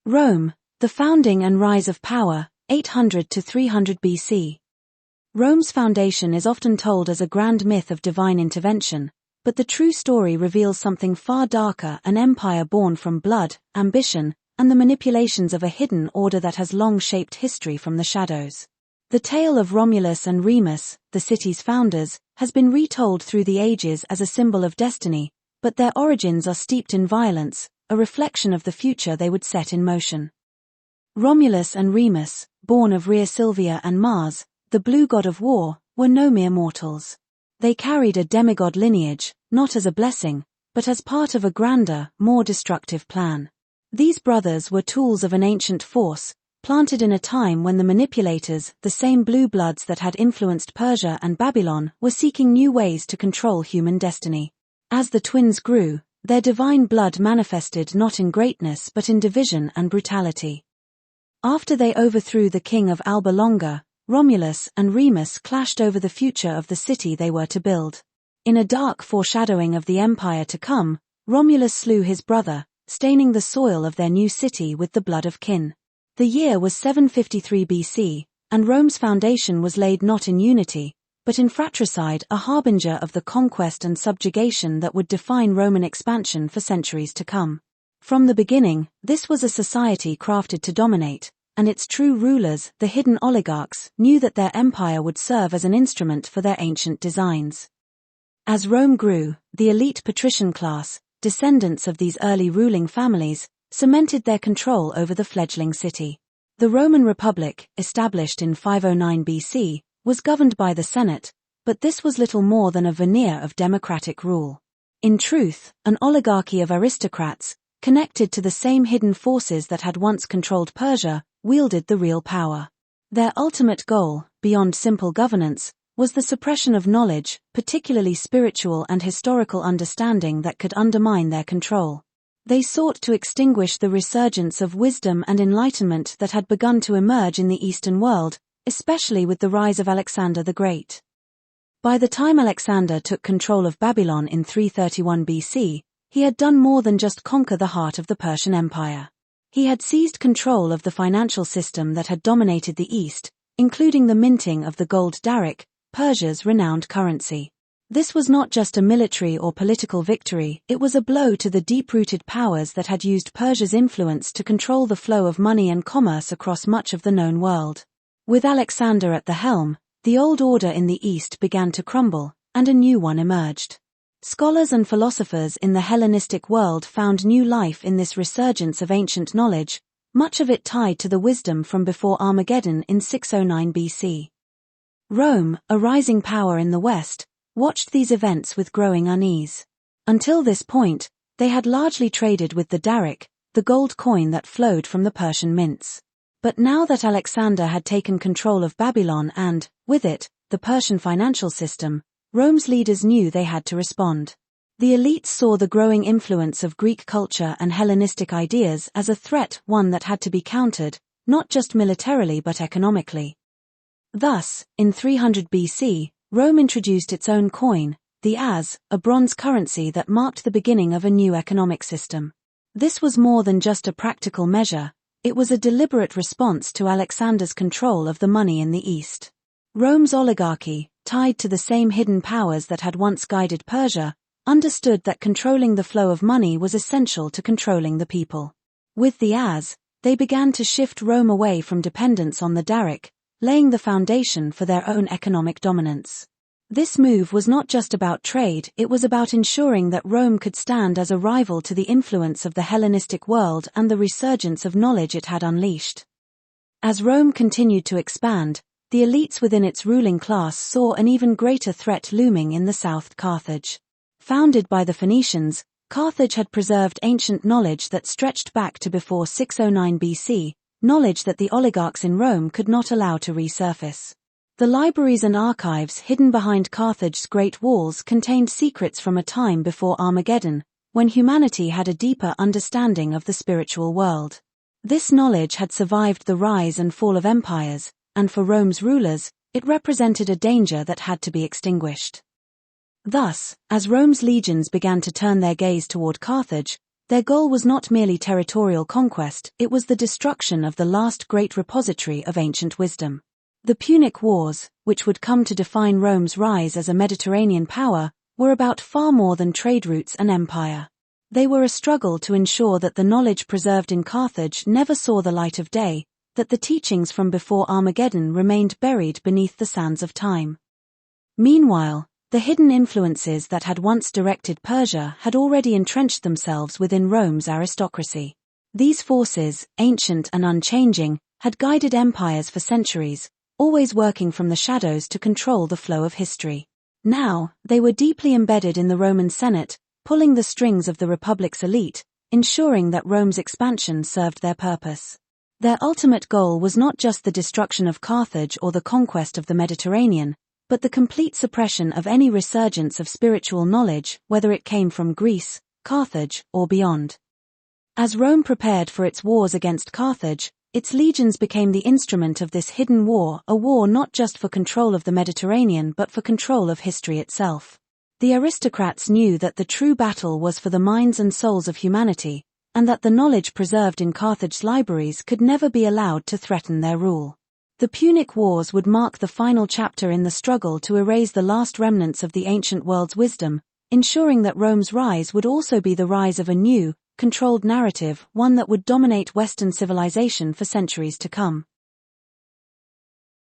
Rome, the founding and rise of power, 800 to 300 BC. Rome's foundation is often told as a grand myth of divine intervention, but the true story reveals something far darker: an empire born from blood, ambition, and the manipulations of a hidden order that has long shaped history from the shadows. The tale of Romulus and Remus, the city's founders, has been retold through the ages as a symbol of destiny, but their origins are steeped in violence, a reflection of the future they would set in motion. Romulus and Remus, born of Rhea Silvia and Mars, the blue god of war, were no mere mortals. They carried a demigod lineage, not as a blessing, but as part of a grander, more destructive plan. These brothers were tools of an ancient force, planted in a time when the manipulators, the same blue bloods that had influenced Persia and Babylon, were seeking new ways to control human destiny. As the twins grew, their divine blood manifested not in greatness but in division and brutality. After they overthrew the king of Alba Longa, Romulus and Remus clashed over the future of the city they were to build. In a dark foreshadowing of the empire to come, Romulus slew his brother, staining the soil of their new city with the blood of kin. The year was 753 BC, and Rome's foundation was laid not in unity, but in fratricide, a harbinger of the conquest and subjugation that would define Roman expansion for centuries to come. From the beginning, this was a society crafted to dominate, and its true rulers, the hidden oligarchs, knew that their empire would serve as an instrument for their ancient designs. As Rome grew, the elite patrician class, descendants of these early ruling families, cemented their control over the fledgling city. The Roman Republic, established in 509 BC, was governed by the Senate, but this was little more than a veneer of democratic rule. In truth, an oligarchy of aristocrats, connected to the same hidden forces that had once controlled Persia, wielded the real power. Their ultimate goal, beyond simple governance, was the suppression of knowledge, particularly spiritual and historical understanding that could undermine their control. They sought to extinguish the resurgence of wisdom and enlightenment that had begun to emerge in the Eastern world, especially with the rise of Alexander the Great. By the time Alexander took control of Babylon in 331 BC, he had done more than just conquer the heart of the Persian Empire. He had seized control of the financial system that had dominated the East, including the minting of the gold daric, Persia's renowned currency. This was not just a military or political victory, it was a blow to the deep-rooted powers that had used Persia's influence to control the flow of money and commerce across much of the known world. With Alexander at the helm, the old order in the East began to crumble, and a new one emerged. Scholars and philosophers in the Hellenistic world found new life in this resurgence of ancient knowledge, much of it tied to the wisdom from before Armageddon in 609 BC. Rome, a rising power in the West, watched these events with growing unease. Until this point, they had largely traded with the daric, the gold coin that flowed from the Persian mints. But now that Alexander had taken control of Babylon and, with it, the Persian financial system, Rome's leaders knew they had to respond. The elites saw the growing influence of Greek culture and Hellenistic ideas as a threat, one that had to be countered, not just militarily but economically. Thus, in 300 BC, Rome introduced its own coin, the as, a bronze currency that marked the beginning of a new economic system. This was more than just a practical measure. It was a deliberate response to Alexander's control of the money in the East. Rome's oligarchy, tied to the same hidden powers that had once guided Persia, understood that controlling the flow of money was essential to controlling the people. With the as, they began to shift Rome away from dependence on the daric, laying the foundation for their own economic dominance. This move was not just about trade, it was about ensuring that Rome could stand as a rival to the influence of the Hellenistic world and the resurgence of knowledge it had unleashed. As Rome continued to expand, the elites within its ruling class saw an even greater threat looming in the south. Carthage. Founded by the Phoenicians, Carthage had preserved ancient knowledge that stretched back to before 609 BC, knowledge that the oligarchs in Rome could not allow to resurface. The libraries and archives hidden behind Carthage's great walls contained secrets from a time before Armageddon, when humanity had a deeper understanding of the spiritual world. This knowledge had survived the rise and fall of empires, and for Rome's rulers, it represented a danger that had to be extinguished. Thus, as Rome's legions began to turn their gaze toward Carthage, Their goal was not merely territorial conquest, it was the destruction of the last great repository of ancient wisdom. The Punic Wars, which would come to define Rome's rise as a Mediterranean power, were about far more than trade routes and empire. They were a struggle to ensure that the knowledge preserved in Carthage never saw the light of day, that the teachings from before Armageddon remained buried beneath the sands of time. Meanwhile, the hidden influences that had once directed Persia had already entrenched themselves within Rome's aristocracy. These forces, ancient and unchanging, had guided empires for centuries, always working from the shadows to control the flow of history. Now, they were deeply embedded in the Roman Senate, pulling the strings of the Republic's elite, ensuring that Rome's expansion served their purpose. Their ultimate goal was not just the destruction of Carthage or the conquest of the Mediterranean, but the complete suppression of any resurgence of spiritual knowledge, whether it came from Greece, Carthage, or beyond. As Rome prepared for its wars against Carthage, its legions became the instrument of this hidden war, a war not just for control of the Mediterranean but for control of history itself. The aristocrats knew that the true battle was for the minds and souls of humanity, and that the knowledge preserved in Carthage's libraries could never be allowed to threaten their rule. The Punic Wars would mark the final chapter in the struggle to erase the last remnants of the ancient world's wisdom, ensuring that Rome's rise would also be the rise of a new, controlled narrative, one that would dominate Western civilization for centuries to come.